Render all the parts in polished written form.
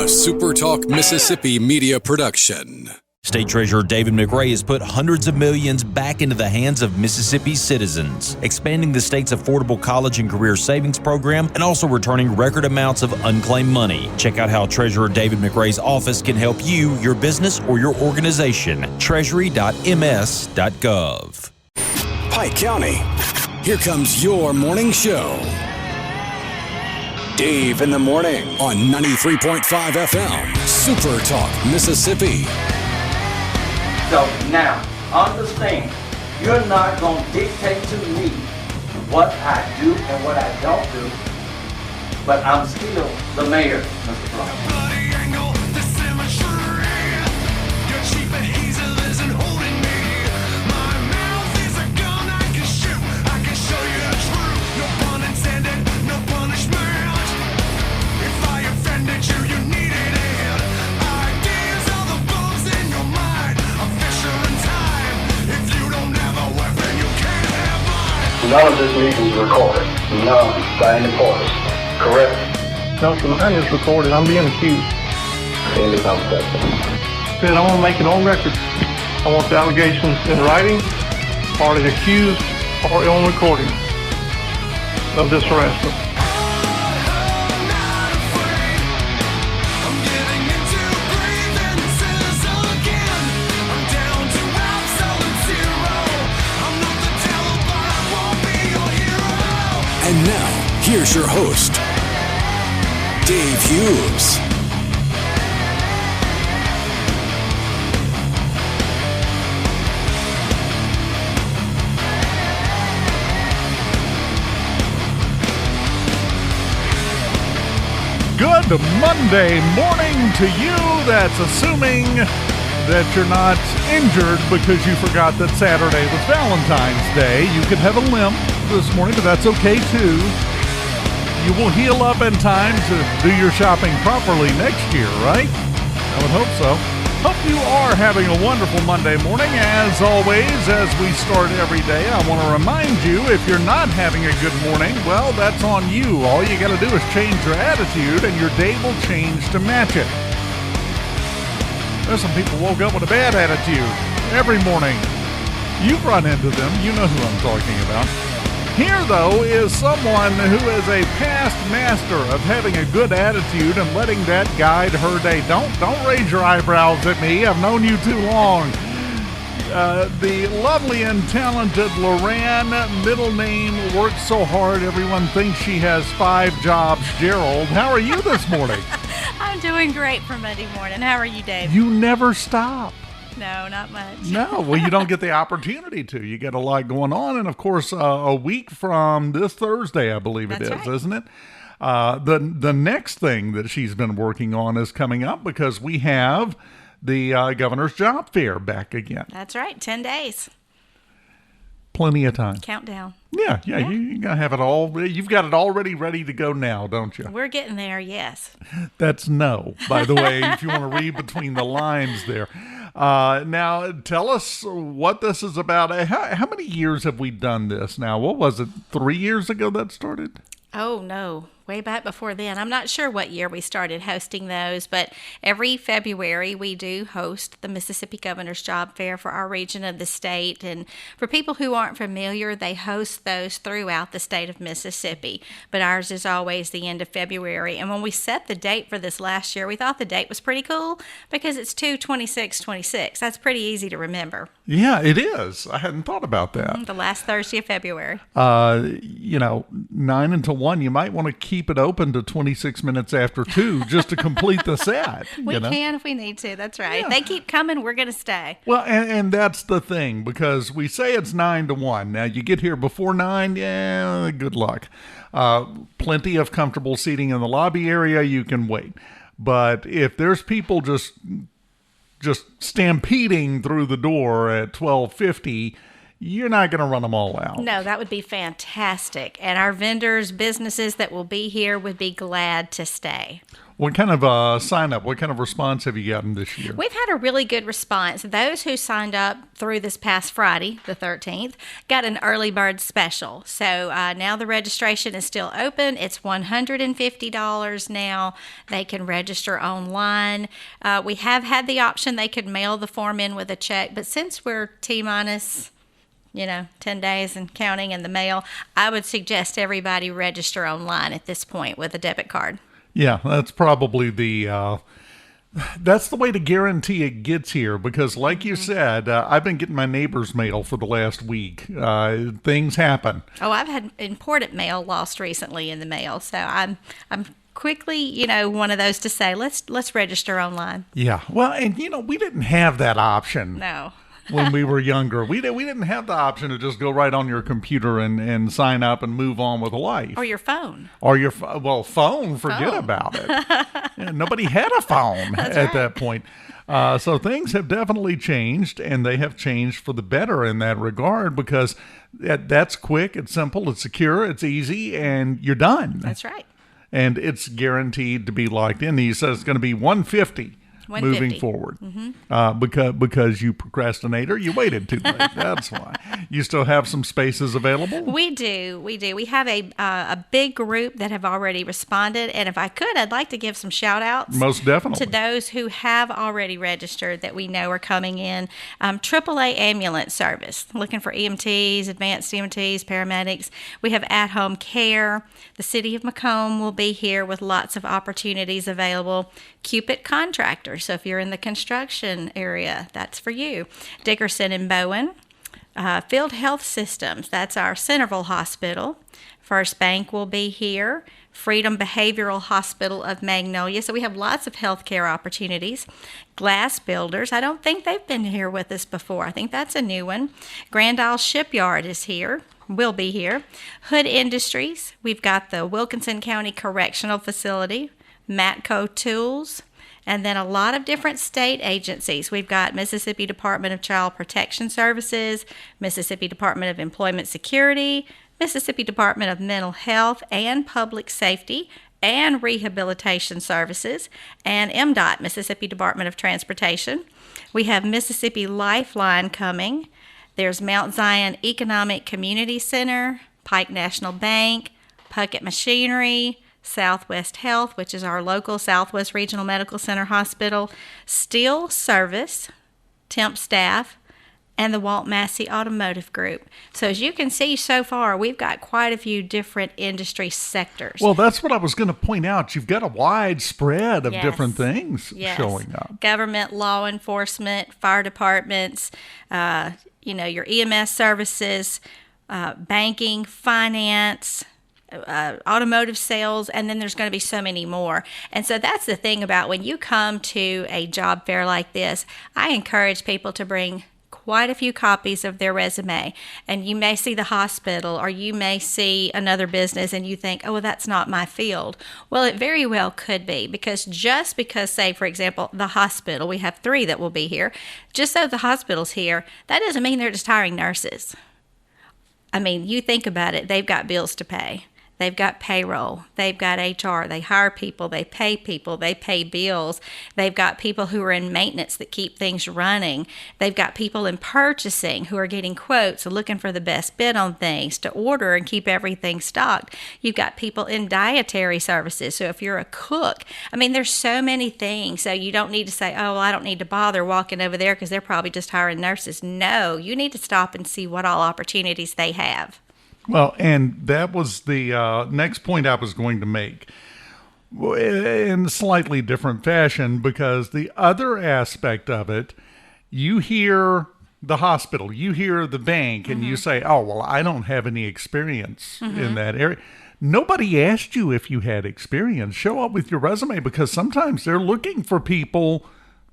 SuperTalk Mississippi media production. State Treasurer David McRae has put hundreds of millions back into the hands of Mississippi's citizens, expanding the state's affordable college and career savings program and also returning record amounts of unclaimed money. Check out how Treasurer David McRae's office can help you, your business, or your organization. Treasury.ms.gov. Pike County, here comes your morning show. Dave in the morning on 93.5 FM, SuperTalk, Mississippi. So now, understand, you're not going to dictate to me what I do and what I don't do, but I'm still the mayor, Mr. Brown. None of this meeting is recorded. None by any parties. Correct? No, sir, mine is recorded. I'm being accused. Any conversation. Then I want to make it on record. I want the allegations in writing, or the accused, or on recording of this harassment. And now, here's your host, Dave Hughes. Good Monday morning to you. That's assuming that you're not injured because you forgot that Saturday was Valentine's Day. You could have a limp this morning, but that's okay too. You will heal up in time to do your shopping properly next year, right? I would hope so. Hope you are having a wonderful Monday morning. As always, as we start every day, I want to remind you, if you're not having a good morning, well, that's on you. All you got to do is change your attitude and your day will change to match it. There's some people woke up with a bad attitude every morning. You've run into them. You know who I'm talking about. Here, though, is someone who is a past master of having a good attitude and letting that guide her day. Don't raise your eyebrows at me. I've known you too long. The lovely and talented Loran, middle name, works so hard everyone thinks she has 5 jobs. Gerald, how are you this morning? I'm doing great for Monday morning. How are you, Dave? You never stop. No, not much. No, well, you don't get the opportunity to. You get a lot going on. And, of course, a week from this Thursday, I believe it is, right. Isn't it? The next thing that she's been working on is coming up because we have the governor's job fair back again. That's right, 10 days. Plenty of time. Countdown. Yeah. You're gonna have it all. You've got it already ready to go now, don't you? We're getting there, yes. That's no, by the way, if you want to read between the lines there. Now, tell us what this is about. How many years have we done this now? What was it, 3 years ago that started? Oh, no. Way back before then. I'm not sure what year we started hosting those, but every February we do host the Mississippi Governor's Job Fair for our region of the state. And for people who aren't familiar, they host those throughout the state of Mississippi. But ours is always the end of February. And when we set the date for this last year, we thought the date was pretty cool because it's 2/26/26. That's pretty easy to remember. Yeah, it is. I hadn't thought about that. The last Thursday of February. 9 until 1, you might want to keep it open to 26 minutes after 2 just to complete the set. We can if we need to. That's right. Yeah. If they keep coming, we're going to stay. Well, and that's the thing, because we say it's 9 to 1. Now, you get here before 9, yeah, good luck. Plenty of comfortable seating in the lobby area. You can wait. But if there's people just stampeding through the door at 12:50, you're not going to run them all out. No, that would be fantastic. And our vendors, businesses that will be here would be glad to stay. What kind of sign up, what kind of response have you gotten this year? We've had a really good response. Those who signed up through this past Friday, the 13th, got an early bird special. So now the registration is still open. It's $150 now. They can register online. We have had the option they could mail the form in with a check, but since we're T-minus 10 days and counting in the mail, I would suggest everybody register online at this point with a debit card. Yeah, that's probably that's the way to guarantee it gets here, because like you said, I've been getting my neighbor's mail for the last week. Things happen. Oh, I've had important mail lost recently in the mail, so I'm quickly, one of those to say, let's register online. Yeah, well, and we didn't have that option. No. When we were younger, we didn't have the option to just go right on your computer and sign up and move on with life. Or your phone. Phone, forget about it. Yeah, nobody had a phone at that point. So things have definitely changed, and they have changed for the better in that regard, because that's quick, it's simple, it's secure, it's easy, and you're done. That's right. And it's guaranteed to be locked in. He says it's going to be $150. Moving forward, because you procrastinator, you waited too late. That's why. You still have some spaces available? We do. We have a big group that have already responded, and if I could, I'd like to give some shout outs. Most definitely. To those who have already registered that we know are coming in. AAA ambulance service, looking for EMTs, advanced EMTs, paramedics. We have at-home care. The city of Macomb will be here with lots of opportunities available. Cupid contractors. So if you're in the construction area, that's for you. Dickerson and Bowen. Field Health Systems, that's our Centerville Hospital. First Bank will be here. Freedom Behavioral Hospital of Magnolia. So we have lots of healthcare opportunities. Glass Builders, I don't think they've been here with us before. I think that's a new one. Grand Isle Shipyard is here. Will be here. Hood Industries, we've got the Wilkinson County Correctional Facility. Matco Tools, and then a lot of different state agencies. We've got Mississippi Department of Child Protection Services, Mississippi Department of Employment Security, Mississippi Department of Mental Health and Public Safety and Rehabilitation Services, and MDOT, Mississippi Department of Transportation. We have Mississippi Lifeline coming. There's Mount Zion Economic Community Center, Pike National Bank, Puckett Machinery, Southwest Health, which is our local Southwest Regional Medical Center hospital, Steel Service, Temp Staff, and the Walt Massey Automotive Group. So as you can see so far, we've got quite a few different industry sectors. Well, that's what I was going to point out. You've got a wide spread of different things showing up. Government, law enforcement, fire departments, your EMS services, banking, finance, automotive sales, and then there's going to be so many more. And so that's the thing about when you come to a job fair like this, I encourage people to bring quite a few copies of their resume. And you may see the hospital, or you may see another business and you think, oh, well, that's not my field. Well, it very well could be, because just because, say, for example, the hospital, we have 3 that will be here, just so the hospital's here, that doesn't mean they're just hiring nurses. I mean, you think about it, they've got bills to pay. They've got payroll. They've got HR. They hire people. They pay bills. They've got people who are in maintenance that keep things running. They've got people in purchasing who are getting quotes and looking for the best bid on things to order and keep everything stocked. You've got people in dietary services. So if you're a cook, I mean, there's so many things. So you don't need to say, oh, well, I don't need to bother walking over there because they're probably just hiring nurses. No, you need to stop and see what all opportunities they have. Well, and that was the next point I was going to make in a slightly different fashion, because the other aspect of it, you hear the hospital, you hear the bank, and you say, oh, well, I don't have any experience in that area. Nobody asked you if you had experience. Show up with your resume, because sometimes they're looking for people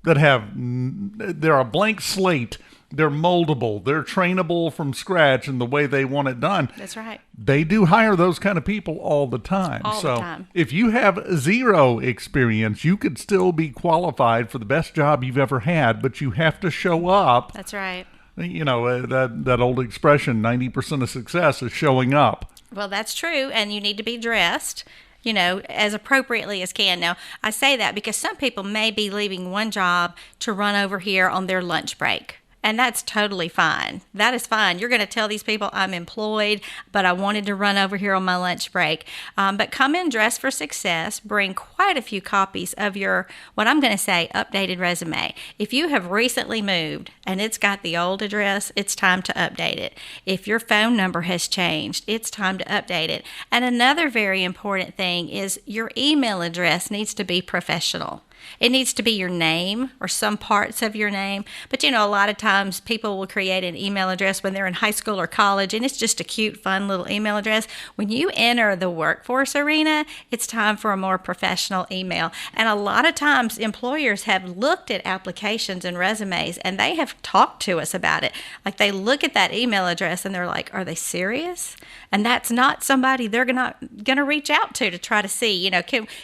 that they're a blank slate. They're moldable. They're trainable from scratch in the way they want it done. That's right. They do hire those kind of people all the time. So if you have 0 experience, you could still be qualified for the best job you've ever had, but you have to show up. That's right. that old expression, 90% of success is showing up. Well, that's true, and you need to be dressed, as appropriately as can. Now, I say that because some people may be leaving one job to run over here on their lunch break. And that's totally fine. That is fine. You're going to tell these people I'm employed, but I wanted to run over here on my lunch break. But come in dressed for success. Bring quite a few copies of your, what I'm going to say, updated resume. If you have recently moved and it's got the old address, it's time to update it. If your phone number has changed, it's time to update it. And another very important thing is your email address needs to be professional. It needs to be your name or some parts of your name. But, a lot of times people will create an email address when they're in high school or college, and it's just a cute, fun little email address. When you enter the workforce arena, it's time for a more professional email. And a lot of times employers have looked at applications and resumes, and they have talked to us about it. Like they look at that email address and they're like, are they serious? And that's not somebody they're going to reach out to try to see,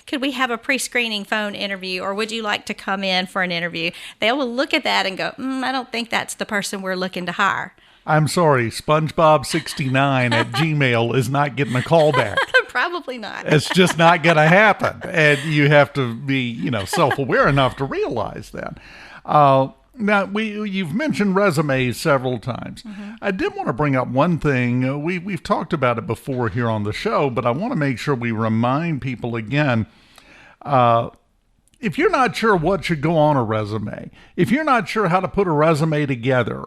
could we have a pre-screening phone interview, or would you like to come in for an interview? They will look at that and go, I don't think that's the person we're looking to hire. I'm sorry, SpongeBob69 at Gmail is not getting a call back. Probably not. It's just not going to happen. And you have to be, self-aware enough to realize that. Now, you've mentioned resumes several times. Mm-hmm. I did want to bring up one thing. We've talked about it before here on the show, but I want to make sure we remind people again. If you're not sure what should go on a resume, if you're not sure how to put a resume together,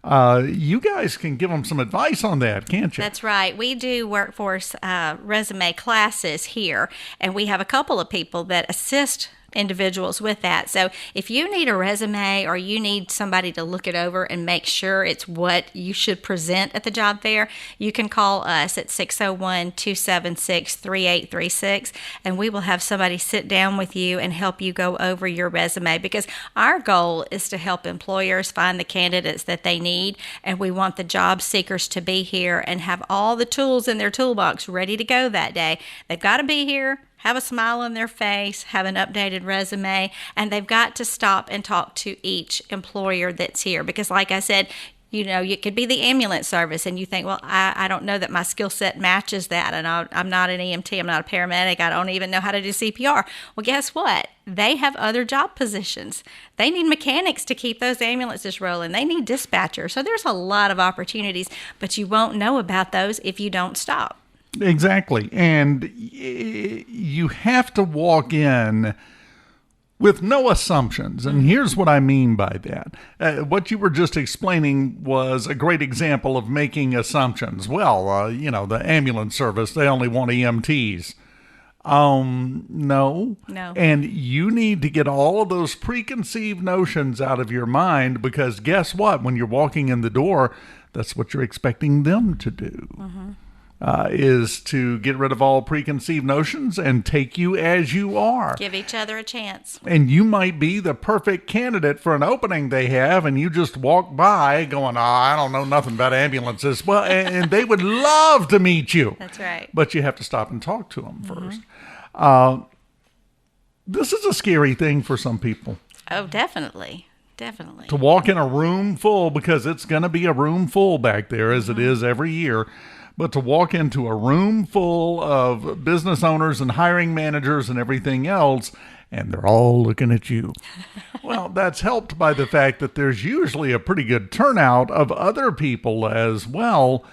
you guys can give them some advice on that, can't you? That's right. We do workforce resume classes here, and we have a couple of people that assist individuals with that. So if you need a resume or you need somebody to look it over and make sure it's what you should present at the job fair, you can call us at 601-276-3836, and we will have somebody sit down with you and help you go over your resume, because our goal is to help employers find the candidates that they need, and we want the job seekers to be here and have all the tools in their toolbox ready to go that day. They've got to be here, have a smile on their face, have an updated resume, and they've got to stop and talk to each employer that's here. Because like I said, you could be the ambulance service and you think, well, I don't know that my skill set matches that, and I'm not an EMT, I'm not a paramedic, I don't even know how to do CPR. Well, guess what? They have other job positions. They need mechanics to keep those ambulances rolling. They need dispatchers. So there's a lot of opportunities, but you won't know about those if you don't stop. Exactly. And you have to walk in with no assumptions. And here's what I mean by that. What you were just explaining was a great example of making assumptions. Well, the ambulance service, they only want EMTs. No. And you need to get all of those preconceived notions out of your mind, because guess what? When you're walking in the door, that's what you're expecting them to do. Mm-hmm. Is to get rid of all preconceived notions and take you as you are. Give each other a chance. And you might be the perfect candidate for an opening they have, and you just walk by going, I don't know nothing about ambulances. Well, and they would love to meet you. That's right. But you have to stop and talk to them first. This is a scary thing for some people. Oh, definitely. Definitely. To walk in a room full, because it's going to be a room full back there, as it is every year. But to walk into a room full of business owners and hiring managers and everything else, and they're all looking at you. Well, that's helped by the fact that there's usually a pretty good turnout of other people as well.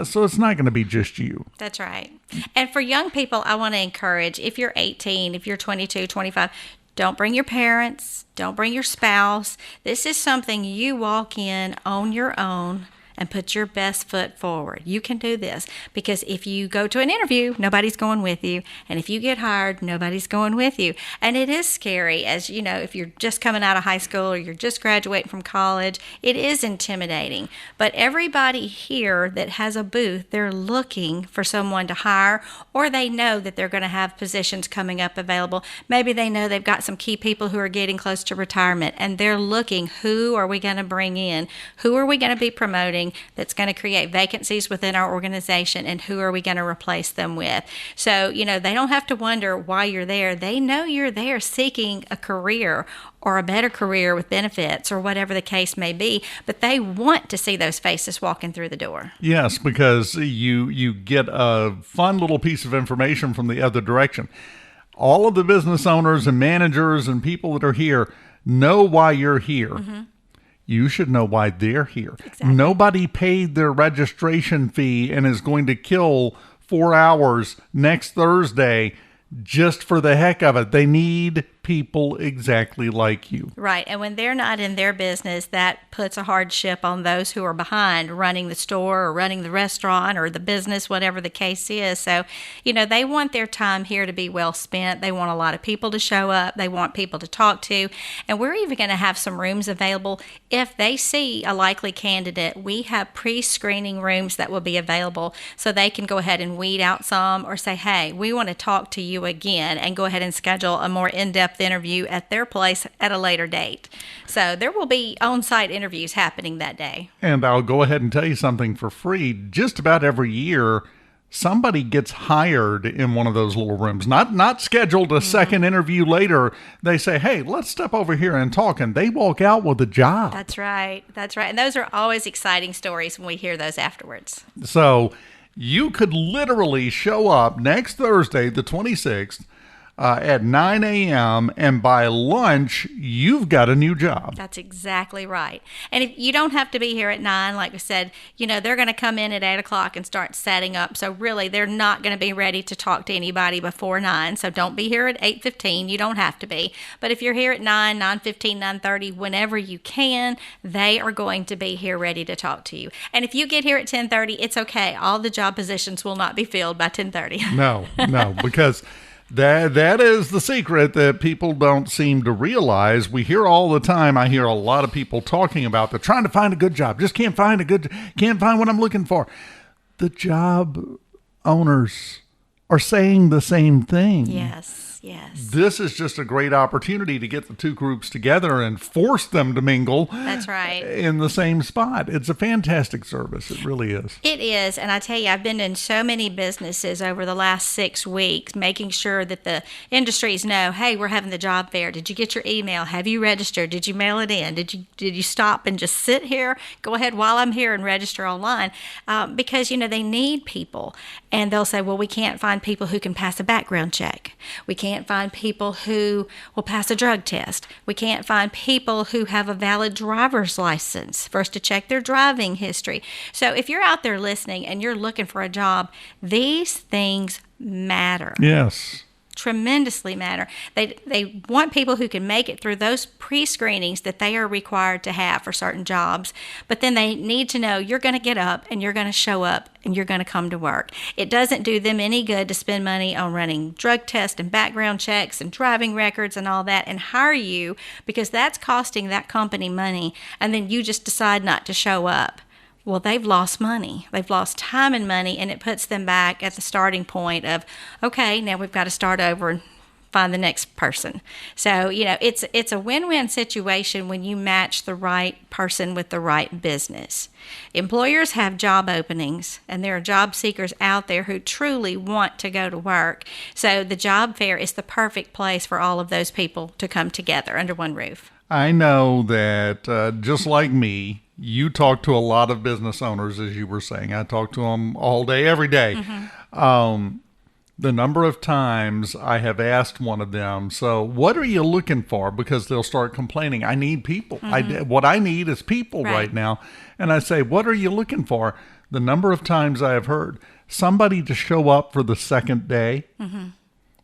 So it's not going to be just you. That's right. And for young people, I want to encourage, if you're 18, if you're 22, 25, don't bring your parents, don't bring your spouse. This is something you walk in on your own and put your best foot forward. You can do this, because if you go to an interview, nobody's going with you. And if you get hired, nobody's going with you. And it is scary, as you know, if you're just coming out of high school or you're just graduating from college, it is intimidating. But everybody here that has a booth, they're looking for someone to hire, or they know that they're going to have positions coming up available. Maybe they know they've got some key people who are getting close to retirement, and they're looking, who are we going to bring in? Who are we going to be promoting? doing that's going to create vacancies within our organization, and who are we going to replace them with. So, they don't have to wonder why you're there. They know you're there seeking a career or a better career with benefits or whatever the case may be, but they want to see those faces walking through the door. Yes, because you get a fun little piece of information from the other direction. All of the business owners and managers and people that are here know why you're here. Mm-hmm. You should know why they're here. Exactly. Nobody paid their registration fee and is going to kill 4 hours next Thursday just for the heck of it. They need people exactly like you. Right. And when they're not in their business, that puts a hardship on those who are behind running the store or running the restaurant or the business, whatever the case is. So, they want their time here to be well spent. They want a lot of people to show up. They want people to talk to. And we're even going to have some rooms available. If they see a likely candidate, we have pre-screening rooms that will be available so they can go ahead and weed out some or say, hey, we want to talk to you again, and go ahead and schedule a more in-depth interview at their place at a later date. So there will be on-site interviews happening that day. And I'll go ahead and tell you something for free. Just about every year, somebody gets hired in one of those little rooms. Not scheduled a second interview later. They say, hey, let's step over here and talk. And they walk out with a job. That's right. And those are always exciting stories when we hear those afterwards. So you could literally show up next Thursday, the 26th, at 9 a.m., and by lunch, you've got a new job. That's exactly right. And if you don't have to be here at 9, like I said, they're going to come in at 8 o'clock and start setting up. So really, they're not going to be ready to talk to anybody before 9. So don't be here at 8:15. You don't have to be. But if you're here at 9, 9:15, 9:30, whenever you can, they are going to be here ready to talk to you. And if you get here at 10:30, it's okay. All the job positions will not be filled by 10:30. No, because That is the secret that people don't seem to realize. We hear all the time. I hear a lot of people talking about they're trying to find a good job. Just can't find what I'm looking for. The job owners are saying the same thing. Yes. This is just a great opportunity to get the two groups together and force them to mingle. That's right. In the same spot. It's a fantastic service. It really is. It is. And I tell you, I've been in so many businesses over the last 6 weeks, making sure that the industries know, hey, we're having the job fair. Did you get your email? Have you registered? Did you mail it in? Did you stop and just sit here? Go ahead while I'm here and register online. Because, they need people. And they'll say, well, we can't find people who can pass a background check. We can't find people who will pass a drug test. We can't find people who have a valid driver's license for us to check their driving history. So if you're out there listening and you're looking for a job, these things matter. Yes. Tremendously matter. They want people who can make it through those pre-screenings that they are required to have for certain jobs, but then they need to know you're going to get up and you're going to show up and you're going to come to work. It doesn't do them any good to spend money on running drug tests and background checks and driving records and all that and hire you, because that's costing that company money, and then you just decide not to show up. Well, they've lost money. They've lost time and money, and it puts them back at the starting point of, okay, now we've got to start over and find the next person. So, it's a win-win situation when you match the right person with the right business. Employers have job openings, and there are job seekers out there who truly want to go to work. So the job fair is the perfect place for all of those people to come together under one roof. I know that just like me, you talk to a lot of business owners, as you were saying. I talk to them all day, every day. Mm-hmm. The number of times I have asked one of them, so what are you looking for? Because they'll start complaining. I need people. Mm-hmm. What I need is people right now. And I say, what are you looking for? The number of times I have heard somebody to show up for the second day. Mm-hmm.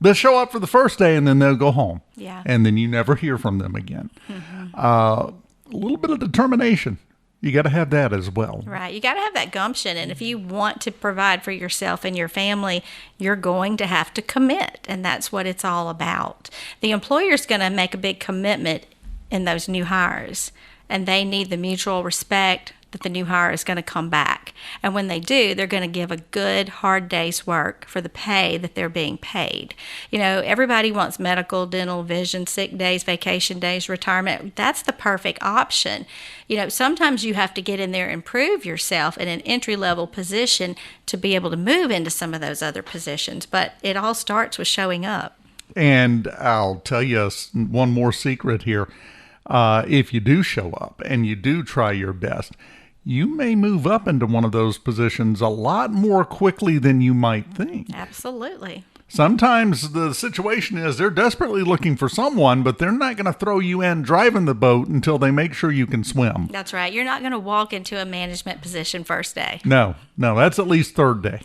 They'll show up for the first day and then they'll go home. Yeah. And then you never hear from them again. Mm-hmm. A little bit of determination. You got to have that as well. Right. You got to have that gumption. And if you want to provide for yourself and your family, you're going to have to commit. And that's what it's all about. The employer's going to make a big commitment in those new hires. And they need the mutual respect, that the new hire is going to come back. And when they do, they're going to give a good, hard day's work for the pay that they're being paid. You know, everybody wants medical, dental, vision, sick days, vacation days, retirement. That's the perfect option. You know, sometimes you have to get in there and prove yourself in an entry-level position to be able to move into some of those other positions. But it all starts with showing up. And I'll tell you one more secret here. If you do show up and you do try your best, you may move up into one of those positions a lot more quickly than you might think. Absolutely. Sometimes the situation is they're desperately looking for someone, but they're not going to throw you in driving the boat until they make sure you can swim. That's right. You're not going to walk into a management position first day. No, that's at least third day.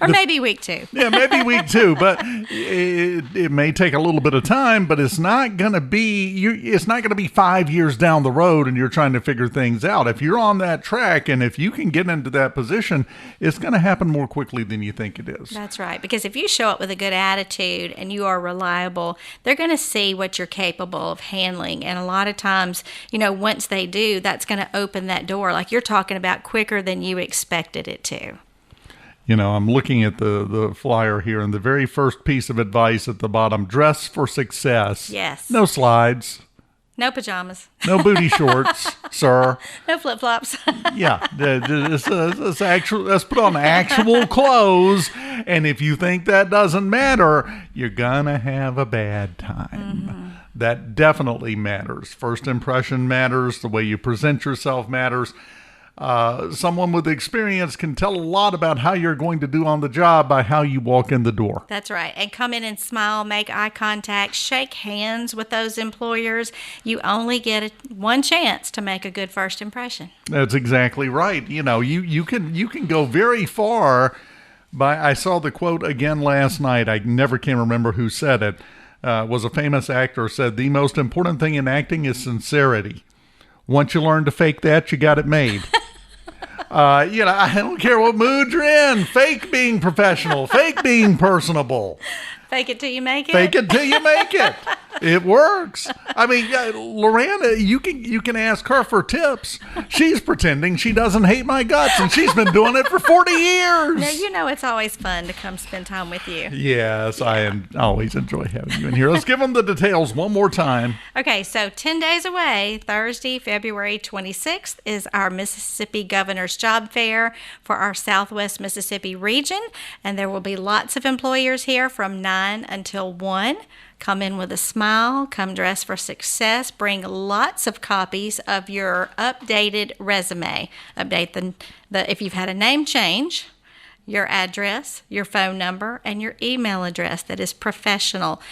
Or maybe week 2. Yeah, maybe week 2, but it may take a little bit of time, but it's not going to be 5 years down the road and you're trying to figure things out. If you're on that track and if you can get into that position, it's going to happen more quickly than you think it is. That's right, because if you show up with a good attitude and you are reliable, they're going to see what you're capable of handling. And a lot of times, you know, once they do, that's going to open that door, like you're talking about, quicker than you expected it to. You know, I'm looking at the flyer here, and the very first piece of advice at the bottom, dress for success. Yes. No slides. No pajamas. No booty shorts, sir. No flip-flops. Yeah, let's put on actual clothes, and if you think that doesn't matter, you're gonna have a bad time. Mm-hmm. That definitely matters. First impression matters. The way you present yourself matters. Someone with experience can tell a lot about how you're going to do on the job by how you walk in the door. That's right. And come in and smile, make eye contact, shake hands with those employers. You only get one chance to make a good first impression. That's exactly right. You know, you can go very far by, I saw the quote again last night. I never can remember who said it. Was a famous actor, said, "The most important thing in acting is sincerity. Once you learn to fake that, you got it made." You know, I don't care what mood you're in. Fake being professional. Fake being personable. Fake it till you make it. Fake it till you make it. It works. I mean, Loran, you can ask her for tips. She's pretending she doesn't hate my guts, and she's been doing it for 40 years. Now, you know it's always fun to come spend time with you. Yes, I always enjoy having you in here. Let's give them the details one more time. Okay, so 10 days away, Thursday, February 26th, is our Mississippi Governor's Job Fair for our Southwest Mississippi region, and there will be lots of employers here from 9 until 1. Come in with a smile, come dressed for success, bring lots of copies of your updated resume. Update if you've had a name change, your address, your phone number, and your email address that is professional.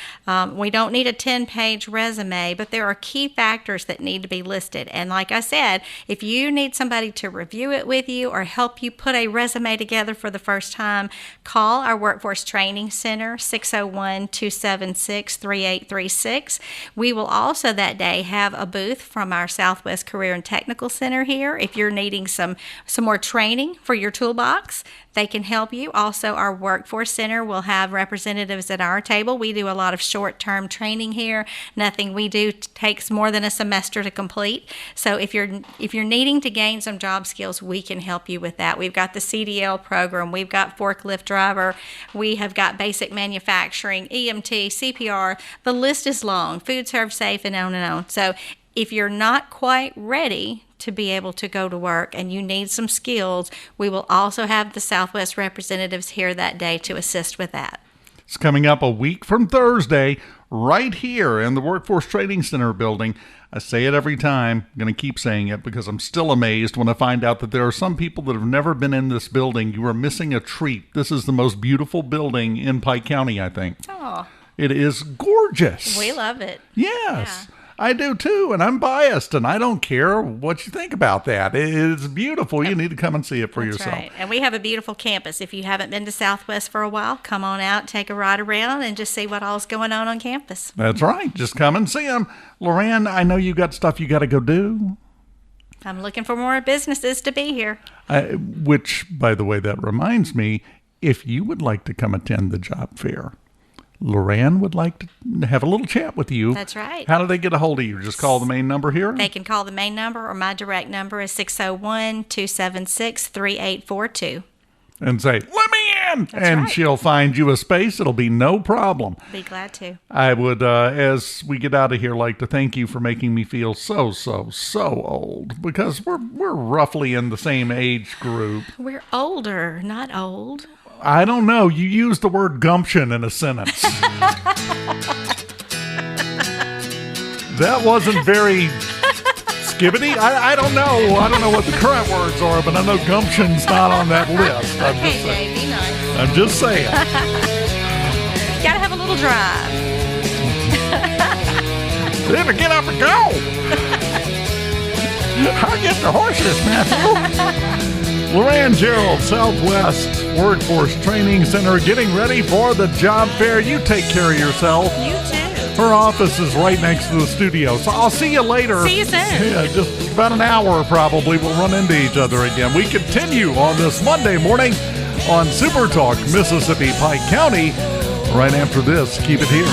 We don't need a 10-page resume, but there are key factors that need to be listed. And like I said, if you need somebody to review it with you or help you put a resume together for the first time, call our Workforce Training Center, 601-276-3836. We will also that day have a booth from our Southwest Career and Technical Center here. If you're needing some more training for your toolbox, they can help you. Also, our Workforce Center will have representatives at our table. We do a lot of short-term training here. Nothing we do takes more than a semester to complete. So if you're needing to gain some job skills, we can help you with that. We've got the CDL program. We've got forklift driver. We have got basic manufacturing, EMT, CPR. The list is long. Food serve safe, and on and on. So if you're not quite ready to be able to go to work and you need some skills, we will also have the Southwest representatives here that day to assist with that. It's coming up a week from Thursday right here in the Workforce Training Center building. I say it every time. I'm going to keep saying it because I'm still amazed when I find out that there are some people that have never been in this building. You are missing a treat. This is the most beautiful building in Pike County, I think. Oh. It is gorgeous. We love it. Yes. Yeah. I do too, and I'm biased, and I don't care what you think about that. It's beautiful. You need to come and see it for yourself. Right. And we have a beautiful campus. If you haven't been to Southwest for a while, come on out, take a ride around, and just see what all's going on campus. That's right. Just come and see them. Loran, I know you got stuff you got to go do. I'm looking for more businesses to be here. Which, by the way, that reminds me, if you would like to come attend the job fair, Loran would like to have a little chat with you. That's right. How do they get a hold of you? Just call the main number here? They can call the main number, or my direct number is 601-276-3842. And say, let me in! That's and right. She'll find you a space. It'll be no problem. Be glad to. I would, as we get out of here, like to thank you for making me feel so old, because we're roughly in the same age group. We're older, not old. I don't know. You used the word gumption in a sentence. That wasn't very skibbity. I don't know. I don't know what the current words are, but I know gumption's not on that list. Okay, Dave, be nice. I'm just saying. Gotta have a little drive. Better get up and go. I'll get the horses, Matthew. Loran, Gerald, Southwest Workforce Training Center, getting ready for the job fair. You take care of yourself. You too. Her office is right next to the studio, so I'll see you later. See you soon. Yeah, just about an hour probably. We'll run into each other again. We continue on this Monday morning on SuperTalk, Mississippi, Pike County. Right after this, keep it here.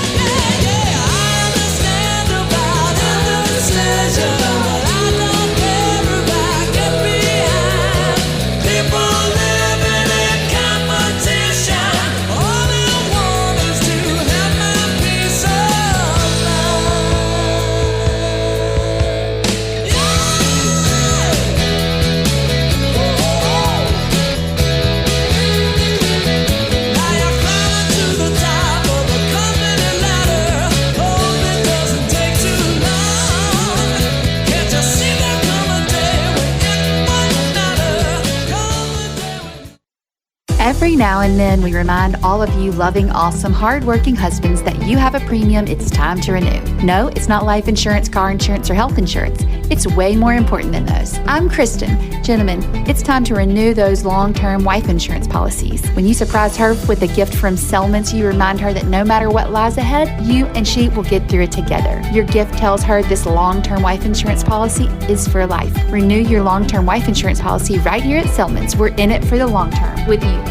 Every now and then, we remind all of you loving, awesome, hardworking husbands that you have a premium it's time to renew. No, it's not life insurance, car insurance, or health insurance. It's way more important than those. I'm Kristen. Gentlemen, it's time to renew those long-term wife insurance policies. When you surprise her with a gift from Selmans, you remind her that no matter what lies ahead, you and she will get through it together. Your gift tells her this long-term wife insurance policy is for life. Renew your long-term wife insurance policy right here at Selmans. We're in it for the long term with you.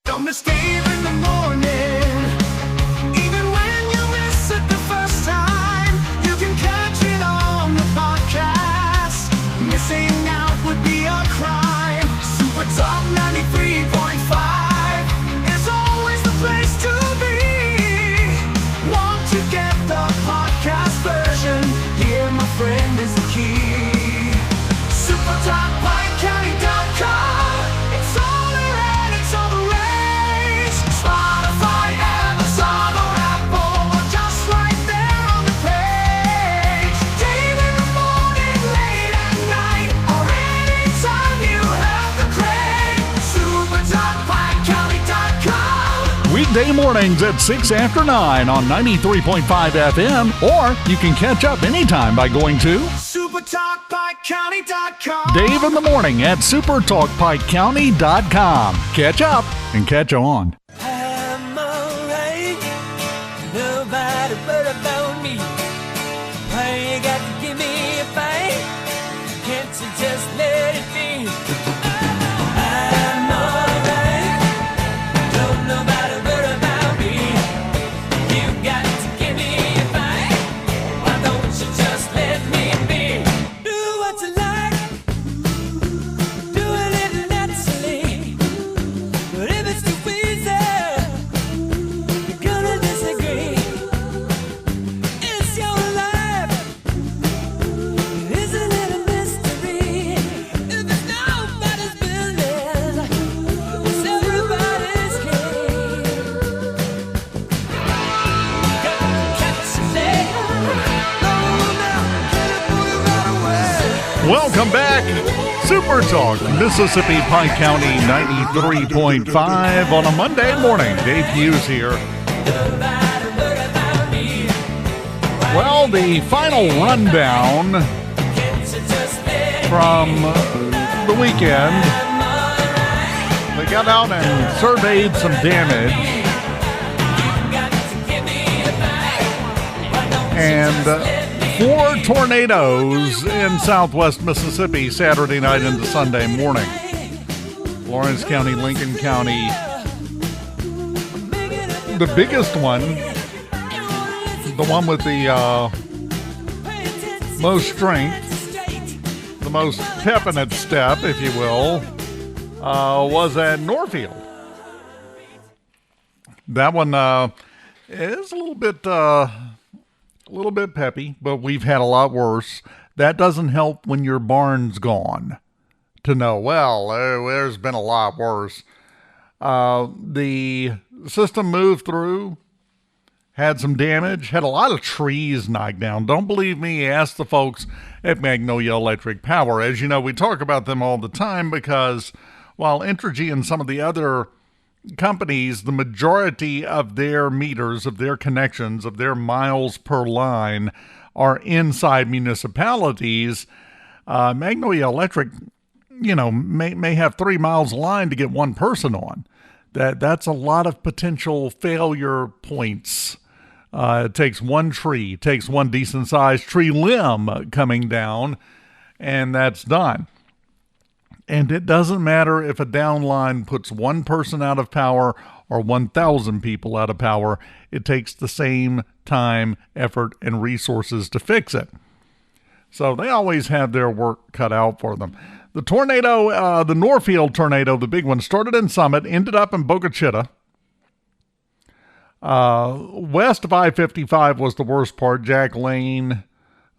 Don't miss Dave in the morning. Even when you miss it the first time, you can catch it on the podcast. Missing out would be a crime. Super Talk 93.5 is always the place to be. Want to get the podcast version? Here, my friend, is the key. SuperTalkPikeCounty.com. Weekday mornings at 6 after 9 on 93.5 FM, or you can catch up anytime by going to SuperTalkPikeCounty.com. Dave in the morning at SuperTalkPikeCounty.com. Catch up and catch on. I'm alright. Nobody but about me. Why you got to give me a fight? Can't you just let it be? I'm alright. Don't nobody but about me. You got to give me a fight. Why don't you just let me be? Do what you like. Do it naturally. But if it's too easy, you're gonna disagree. It's your life. Isn't it a mystery? If it's nobody's business, it's everybody's game. Catch a day. No, now, get it, put it right away. Welcome back. Super Talk, Mississippi, Pike County 93.5 on a Monday morning. Dave Hughes here. Well, the final rundown from the weekend. They got out and surveyed some damage. And 4 tornadoes in southwest Mississippi Saturday night into Sunday morning. Lawrence County, Lincoln County. The biggest one the one with the most strength, the most pep in its step, if you will, was at Norfield. That one is a little bit peppy, but we've had a lot worse. That doesn't help when your barn's gone to know, well, there's been a lot worse. The system moved through, had some damage, had a lot of trees knocked down. Don't believe me? Ask the folks at Magnolia Electric Power. As you know, we talk about them all the time because while Entergy and some of the other companies, the majority of their meters, of their connections, of their miles per line are inside municipalities, Magnolia Electric, may have 3 miles of line to get one person on. That's a lot of potential failure points. It takes one tree, it takes one decent-sized tree limb coming down, and that's done. And it doesn't matter if a downline puts one person out of power or 1,000 people out of power. It takes the same time, effort, and resources to fix it. So they always have their work cut out for them. The tornado, the Norfield tornado, the big one, started in Summit, ended up in Boca Chica. West of I-55 was the worst part. Jack Lane,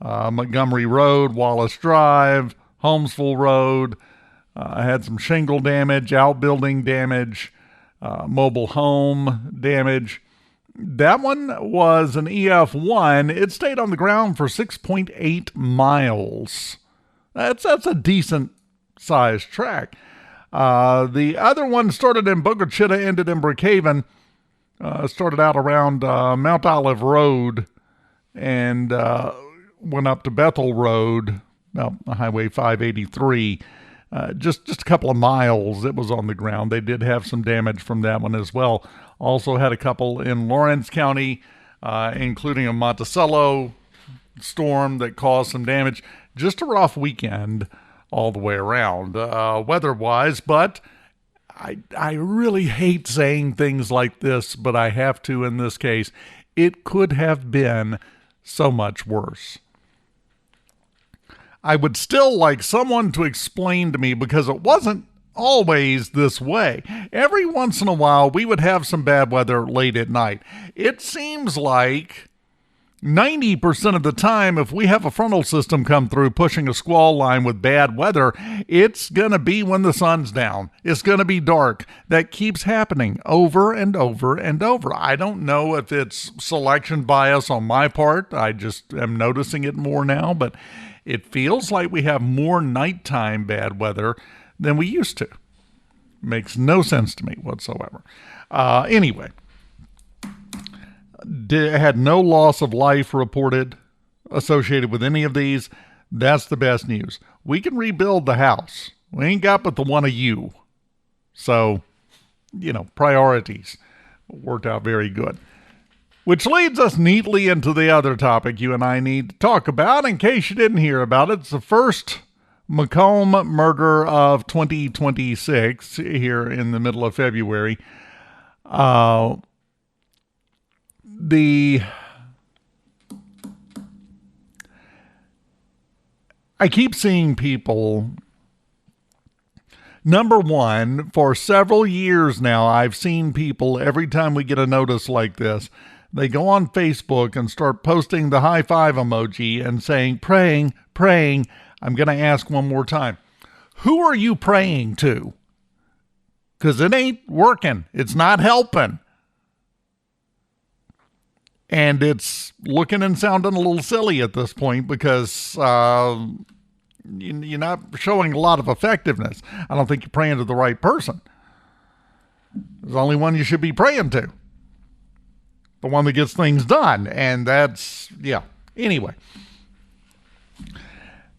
Montgomery Road, Wallace Drive, Holmesville Road. Had some shingle damage, outbuilding damage, mobile home damage. That one was an EF1. It stayed on the ground for 6.8 miles. That's a decent sized track. The other one started in Boca Chica, ended in Brookhaven. Started out around Mount Olive Road and went up to Bethel Road, Highway 583. Just a couple of miles it was on the ground. They did have some damage from that one as well. Also had a couple in Lawrence County, including a Monticello storm that caused some damage. Just a rough weekend all the way around, weather-wise, but I really hate saying things like this, but I have to in this case. It could have been so much worse. I would still like someone to explain to me, because it wasn't always this way. Every once in a while, we would have some bad weather late at night. It seems like 90% of the time, if we have a frontal system come through pushing a squall line with bad weather, it's going to be when the sun's down. It's going to be dark. That keeps happening over and over and over. I don't know if it's selection bias on my part. I just am noticing it more now, but it feels like we have more nighttime bad weather than we used to. Makes no sense to me whatsoever. Anyway, had no loss of life reported associated with any of these. That's the best news. We can rebuild the house. We ain't got but the one of you. So, priorities worked out very good. Which leads us neatly into the other topic you and I need to talk about, in case you didn't hear about it. It's the first Macomb murder of 2026 here in the middle of February. I keep seeing people, number one, for several years now, I've seen people, every time we get a notice like this, they go on Facebook and start posting the high five emoji and saying, praying. I'm going to ask one more time. Who are you praying to? Because it ain't working. It's not helping. And it's looking and sounding a little silly at this point because you're not showing a lot of effectiveness. I don't think you're praying to the right person. There's only one you should be praying to. The one that gets things done. And that's, Anyway.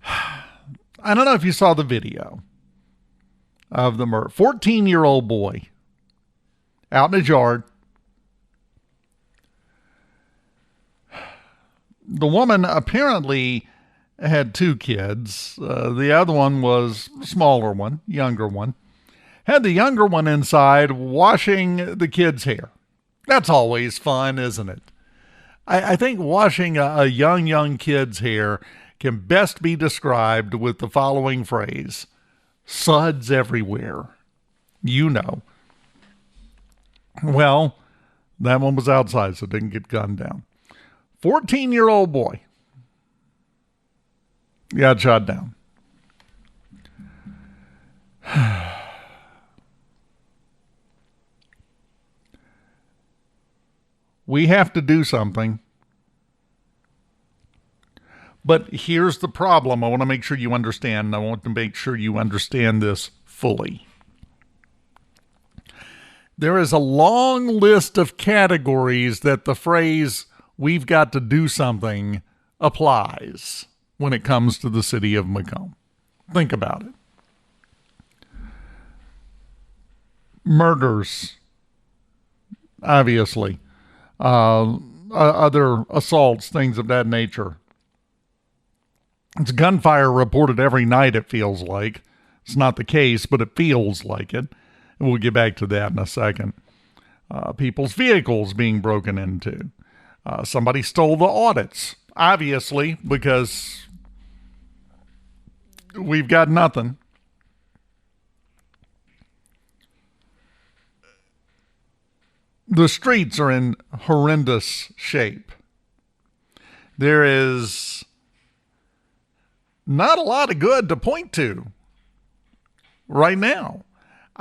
I don't know if you saw the video of the murder. 14-year-old boy out in his yard. The woman apparently had 2 kids. The other one was a smaller one, younger one. Had the younger one inside washing the kid's hair. That's always fun, isn't it? I think washing a young kid's hair can best be described with the following phrase: suds everywhere. You know. Well, that one was outside, so it didn't get gunned down. 14-year-old boy got shot down. We have to do something. But here's the problem. I want to make sure you understand. I want to make sure you understand this fully. There is a long list of categories that the phrase, "we've got to do something," applies when it comes to the city of Macomb. Think about it. Murders, obviously. Other assaults, things of that nature. It's gunfire reported every night, it feels like. It's not the case, but it feels like it. And we'll get back to that in a second. People's vehicles being broken into. Somebody stole the audits, obviously, because we've got nothing. The streets are in horrendous shape. There is not a lot of good to point to right now.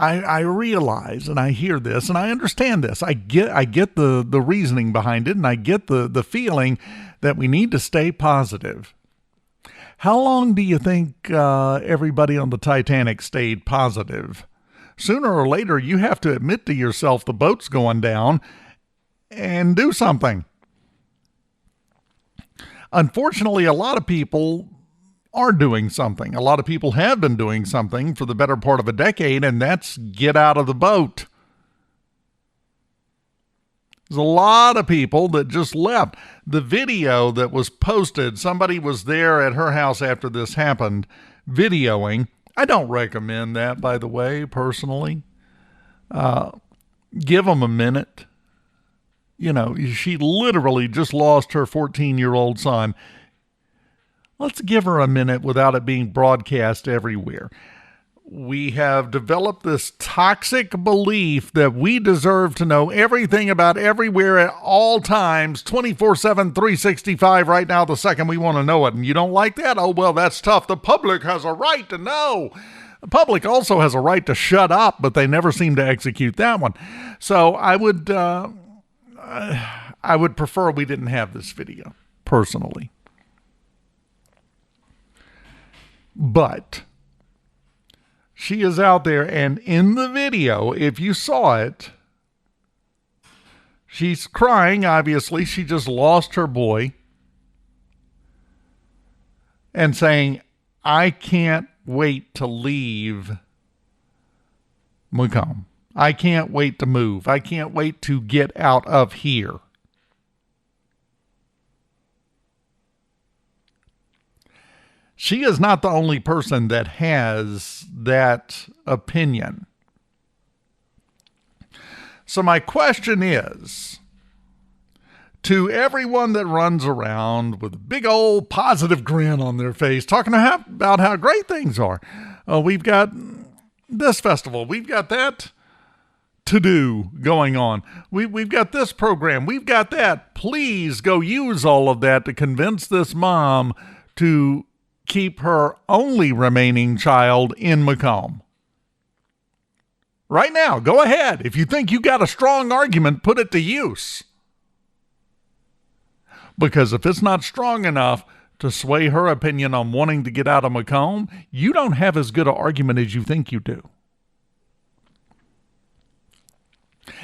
I realize, and I hear this, and I understand this. I get the reasoning behind it, and I get the feeling that we need to stay positive. How long do you think everybody on the Titanic stayed positive? Sooner or later, you have to admit to yourself the boat's going down and do something. Unfortunately, a lot of people are doing something. A lot of people have been doing something for the better part of a decade, and that's get out of the boat. There's a lot of people that just left. The video that was posted, somebody was there at her house after this happened, videoing. I don't recommend that, by the way, personally. Give them a minute. You know, she literally just lost her 14-year-old son. Let's give her a minute without it being broadcast everywhere. We have developed this toxic belief that we deserve to know everything about everywhere at all times, 24/7, 365 right now, the second we want to know it. And you don't like that? Oh, well, that's tough. The public has a right to know. The public also has a right to shut up, but they never seem to execute that one. So I would prefer we didn't have this video, personally. But she is out there, and in the video, if you saw it, she's crying, obviously. She just lost her boy. And saying, I can't wait to leave Macomb. I can't wait to move. I can't wait to get out of here. She is not the only person that has that opinion. So my question is, to everyone that runs around with a big old positive grin on their face, talking about how great things are. We've got this festival. We've got that to do going on. We've got this program. We've got that. Please go use all of that to convince this mom to keep her only remaining child in Macomb. Right now, go ahead. If you think you got a strong argument, put it to use. Because if it's not strong enough to sway her opinion on wanting to get out of Macomb, you don't have as good an argument as you think you do.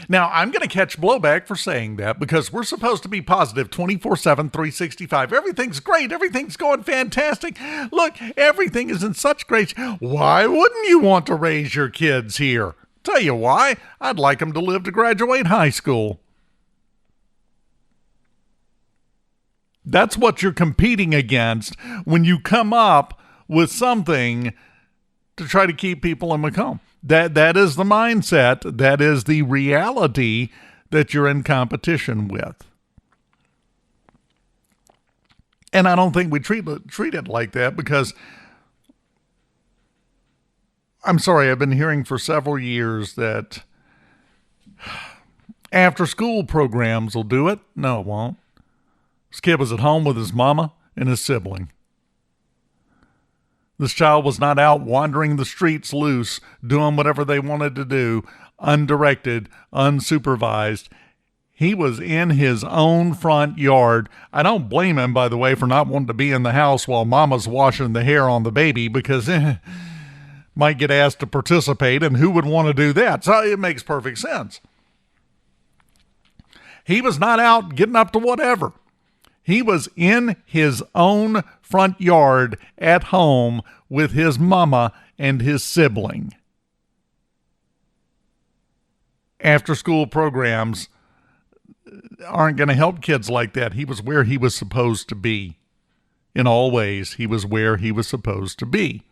Now, I'm going to catch blowback for saying that because we're supposed to be positive 24/7, 365. Everything's great. Everything's going fantastic. Look, everything is in such great. Why wouldn't you want to raise your kids here? Tell you why. I'd like them to live to graduate high school. That's what you're competing against when you come up with something to try to keep people in Macomb. That is the mindset. That is the reality that you're in competition with. And I don't think we treat it like that because, I'm sorry, I've been hearing for several years that after school programs will do it. No, it won't. This kid was at home with his mama and his sibling. This child was not out wandering the streets loose, doing whatever they wanted to do, undirected, unsupervised. He was in his own front yard. I don't blame him, by the way, for not wanting to be in the house while mama's washing the hair on the baby because might get asked to participate, and who would want to do that? So it makes perfect sense. He was not out getting up to whatever. He was in his own front yard at home with his mama and his sibling. After school programs aren't going to help kids like that. He was where he was supposed to be. In all ways, he was where he was supposed to be.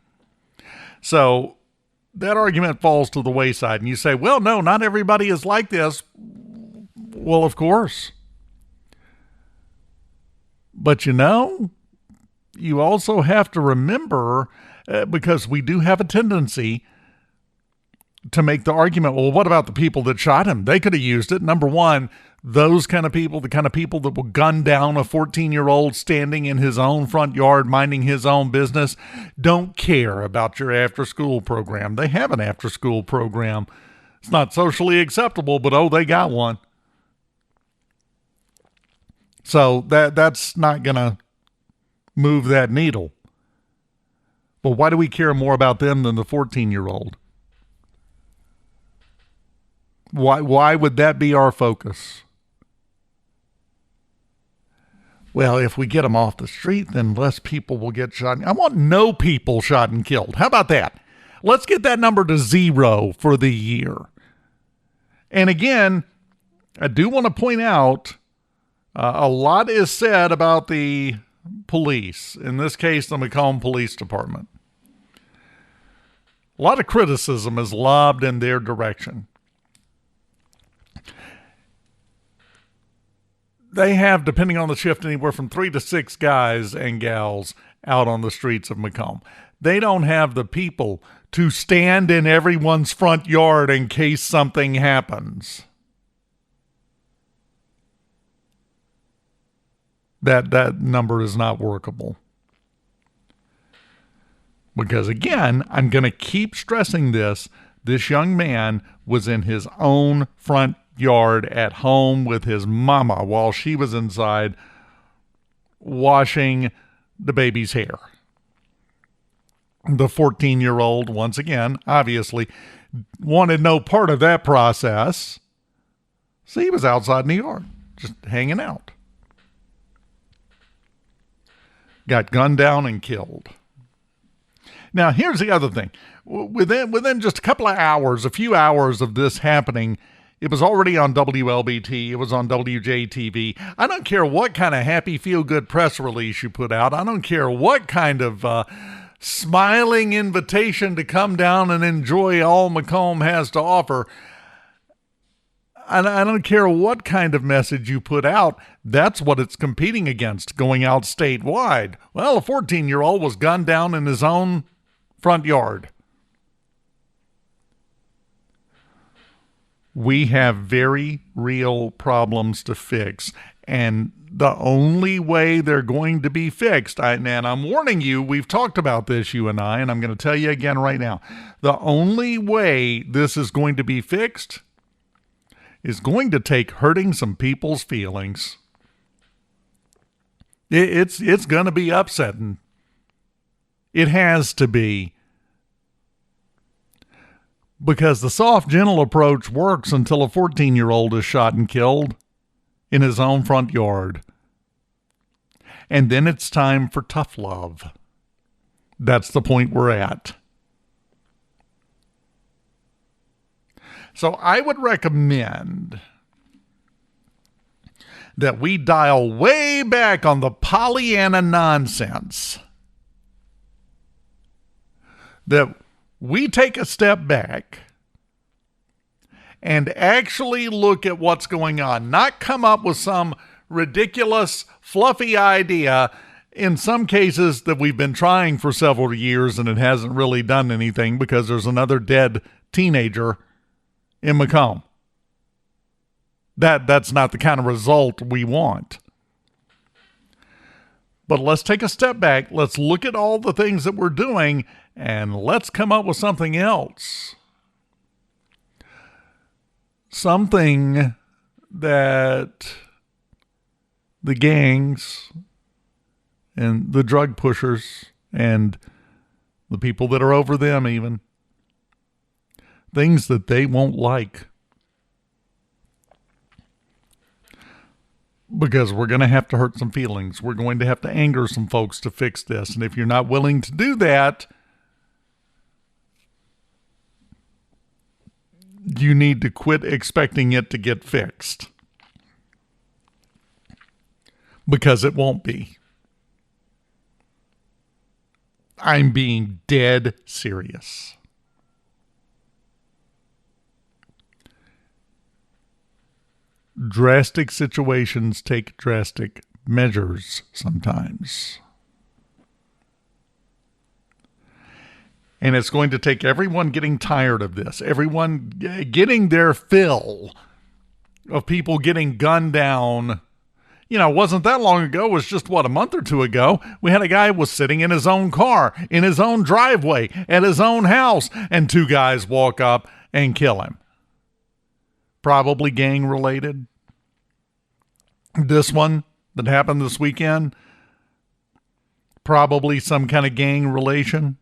So that argument falls to the wayside. And you say, well, no, not everybody is like this. Well, of course. But you also have to remember, because we do have a tendency to make the argument, well, what about the people that shot him? They could have used it. Number one, those kind of people, the kind of people that will gun down a 14-year-old standing in his own front yard, minding his own business, don't care about your after-school program. They have an after-school program. It's not socially acceptable, but they got one. So that's not going to move that needle. But why do we care more about them than the 14-year-old? Why would that be our focus? Well, if we get them off the street, then less people will get shot. I want no people shot and killed. How about that? Let's get that number to 0 for the year. And again, I do want to point out, a lot is said about the police, in this case, the Macomb Police Department. A lot of criticism is lobbed in their direction. They have, depending on the shift, anywhere from 3 to 6 guys and gals out on the streets of Macomb. They don't have the people to stand in everyone's front yard in case something happens. That number is not workable. Because again, I'm going to keep stressing this. This young man was in his own front yard at home with his mama while she was inside washing the baby's hair. The 14-year-old, once again, obviously wanted no part of that process. So he was outside in the yard, just hanging out. Got gunned down and killed. Now, here's the other thing. Within just a couple of hours, a few hours of this happening, it was already on WLBT. It was on WJTV. I don't care what kind of happy, feel-good press release you put out. I don't care what kind of smiling invitation to come down and enjoy all Macomb has to offer. I don't care what kind of message you put out. That's what it's competing against, going out statewide. Well, a 14-year-old was gunned down in his own front yard. We have very real problems to fix. And the only way they're going to be fixed, and I'm warning you, we've talked about this, you and I, and I'm going to tell you again right now. The only way this is going to be fixed is going to take hurting some people's feelings. It's going to be upsetting. It has to be. Because the soft, gentle approach works until a 14-year-old is shot and killed in his own front yard. And then it's time for tough love. That's the point we're at. So I would recommend that we dial way back on the Pollyanna nonsense. That we take a step back and actually look at what's going on. Not come up with some ridiculous, fluffy idea in some cases that we've been trying for several years and it hasn't really done anything because there's another dead teenager in Macomb. That's not the kind of result we want. But let's take a step back. Let's look at all the things that we're doing and let's come up with something else. Something that the gangs and the drug pushers and the people that are over them even, things that they won't like. Because we're going to have to hurt some feelings. We're going to have to anger some folks to fix this. And if you're not willing to do that, you need to quit expecting it to get fixed. Because it won't be. I'm being dead serious. Drastic situations take drastic measures sometimes. And it's going to take everyone getting tired of this, everyone getting their fill of people getting gunned down. You know, it wasn't that long ago. It was just, a month or two ago. We had a guy who was sitting in his own car, in his own driveway, at his own house, and two guys walk up and kill him. Probably gang related. This one that happened this weekend, probably some kind of gang relation.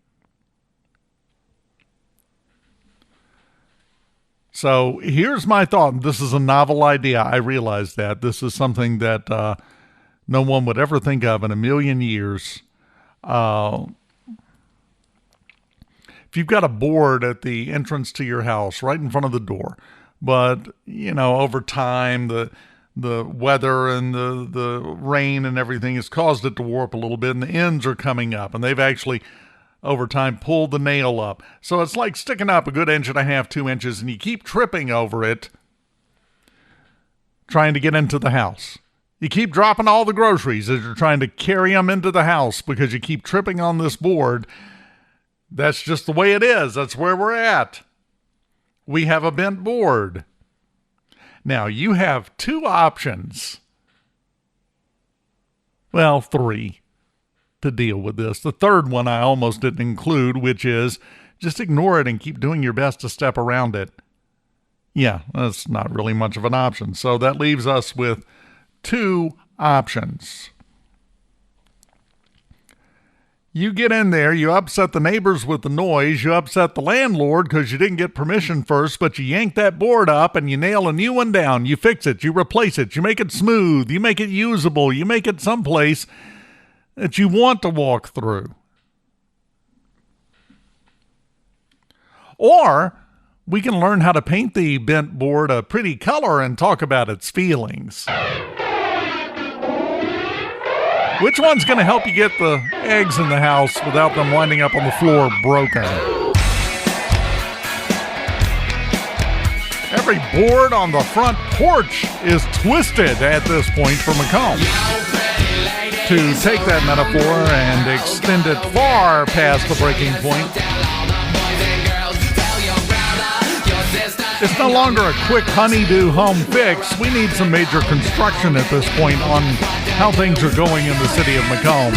So here's my thought. This is a novel idea. I realize that. This is something that no one would ever think of in a million years. If you've got a board at the entrance to your house, right in front of the door, but, you know, over time, the weather and the rain and everything has caused it to warp a little bit, and the ends are coming up, and they've actually, over time, pulled the nail up. So it's like sticking up a good 1.5 inches, 2 inches, and you keep tripping over it, trying to get into the house. You keep dropping all the groceries as you're trying to carry them into the house because you keep tripping on this board. That's just the way it is. That's where we're at. We have a bent board. Now, you have two options. Well, three to deal with this. The third one I almost didn't include, which is just ignore it and keep doing your best to step around it. Yeah, that's not really much of an option. So that leaves us with two options. You get in there, you upset the neighbors with the noise, you upset the landlord because you didn't get permission first, but you yank that board up and you nail a new one down. You fix it, you replace it, you make it smooth, you make it usable, you make it someplace that you want to walk through. Or we can learn how to paint the bent board a pretty color and talk about its feelings. Which one's going to help you get the eggs in the house without them winding up on the floor broken? Every board on the front porch is twisted at this point for Macomb. To take that metaphor and extend it far past the breaking point, it's no longer a quick honeydew home fix. We need some major construction at this point on how things are going in the city of Macomb.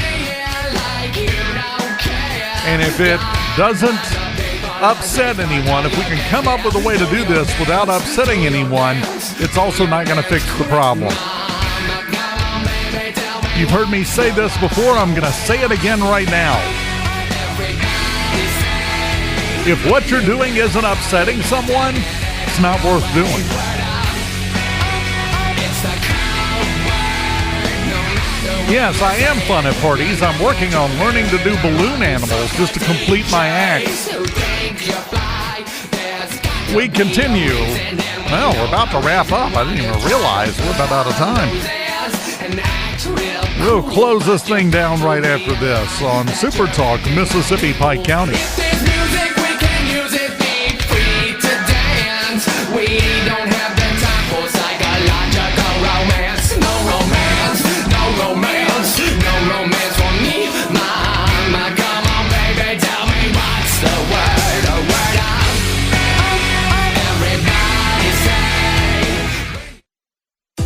And if it doesn't upset anyone, if we can come up with a way to do this without upsetting anyone, it's also not going to fix the problem. You've heard me say this before. I'm going to say it again right now. If what you're doing isn't upsetting someone, it's not worth doing. Yes, I am fun at parties. I'm working on learning to do balloon animals just to complete my act. We continue. Well, we're about to wrap up. I didn't even realize we're about out of time. We'll close this thing down right after this on SuperTalk, Mississippi, Pike County. We don't have the time for psychological romance. No romance, no romance, no romance for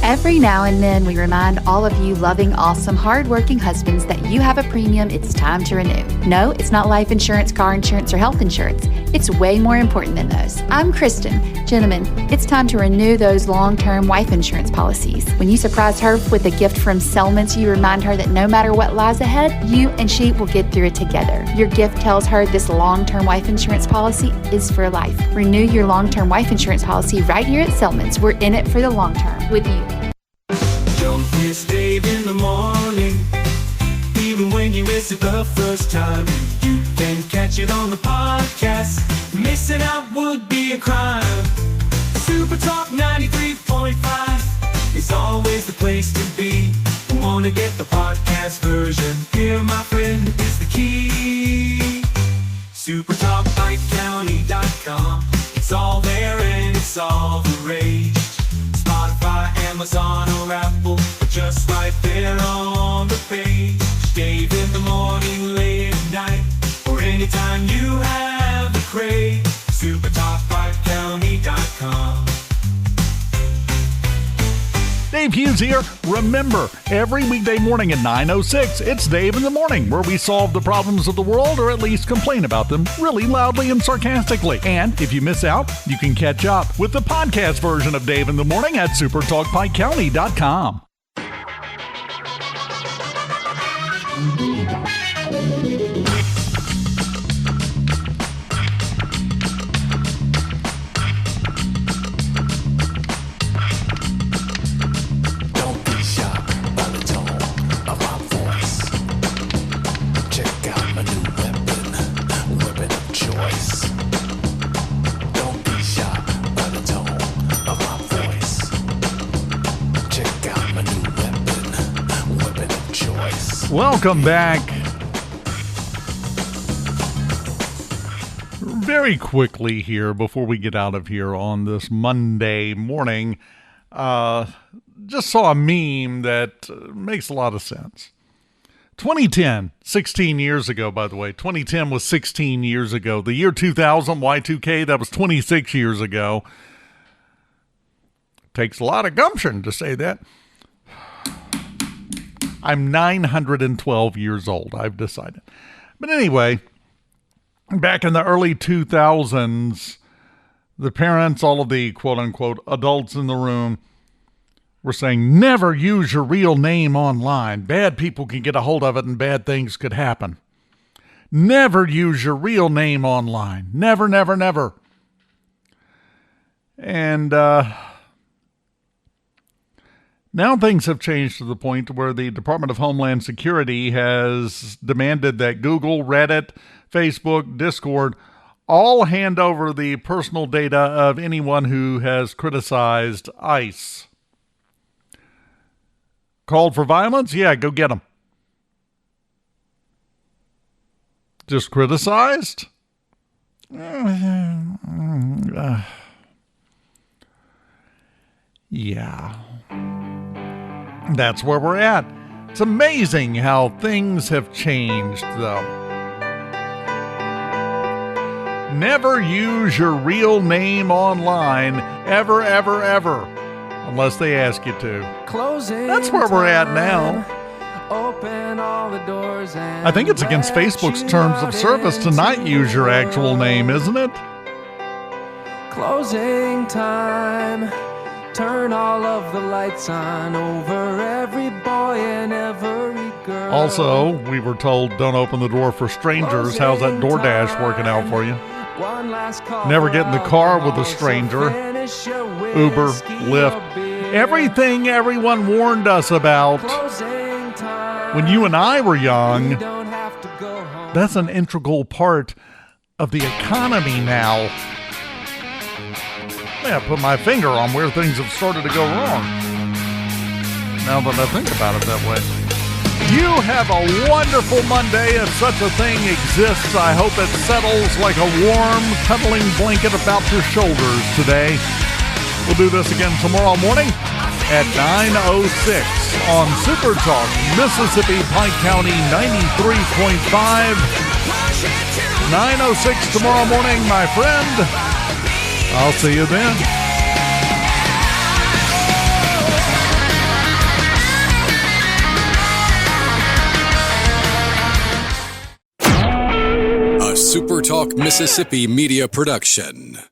Every now and then, we remind all of you loving, awesome, hardworking husbands that you have a premium it's time to renew. No, it's not life insurance, car insurance, or health insurance. It's way more important than those. I'm Kristen. Gentlemen, it's time to renew those long-term wife insurance policies. When you surprise her with a gift from Selmans, you remind her that no matter what lies ahead, you and she will get through it together. Your gift tells her this long-term wife insurance policy is for life. Renew your long-term wife insurance policy right here at Selmans. We're in it for the long term with you. Don't miss Dave in the morning. Even when you miss it the first time, you can catch it on the podcast. Missing out would be a crime. SuperTalk 93.5 is always the place to be. Wanna get the podcast version? Here, my friend, is the key. SuperTalkPikeCounty.com. It's all there and it's all the rage. Spotify, Amazon, or Apple, but just right there on the page. Dave in the morning, late at night, or anytime you have the crave. SuperTalkPikeCounty.com. Dave Hughes here. Remember, every weekday morning at 9:06, it's Dave in the Morning, where we solve the problems of the world, or at least complain about them really loudly and sarcastically. And if you miss out, you can catch up with the podcast version of Dave in the Morning at SuperTalkPikeCounty.com. Welcome back. Very quickly here, before we get out of here on this Monday morning, just saw a meme that makes a lot of sense. 2010, 16 years ago, by the way. 2010 was 16 years ago. The year 2000, Y2K, that was 26 years ago. Takes a lot of gumption to say that. I'm 912 years old, I've decided. But anyway, back in the early 2000s, the parents, all of the quote-unquote adults in the room, were saying, never use your real name online. Bad people can get a hold of it and bad things could happen. Never use your real name online. Never, never, never. And now things have changed to the point where the Department of Homeland Security has demanded that Google, Reddit, Facebook, Discord all hand over the personal data of anyone who has criticized ICE. Called for violence? Yeah, go get them. Just criticized? Yeah. That's where we're at. It's amazing how things have changed, though. Never use your real name online, ever, ever, ever, unless they ask you to. That's where we're at now. Open all the doors and I think it's against Facebook's terms of service to not use your actual name, isn't it? Closing time. Turn all of the lights on over every boy and every girl. Also, we were told don't open the door for strangers. How's that DoorDash working out for you? Never get in the car with a stranger. Uber, Lyft. Everything everyone warned us about when you and I were young. That's an integral part of the economy now. Yeah, put my finger on where things have started to go wrong. Now that I think about it that way. You have a wonderful Monday, if such a thing exists. I hope it settles like a warm, cuddling blanket about your shoulders today. We'll do this again tomorrow morning at 9:06 on Super Talk, Mississippi, Pike County 93.5. 9:06 tomorrow morning, my friend. I'll see you then. SuperTalk Mississippi media production.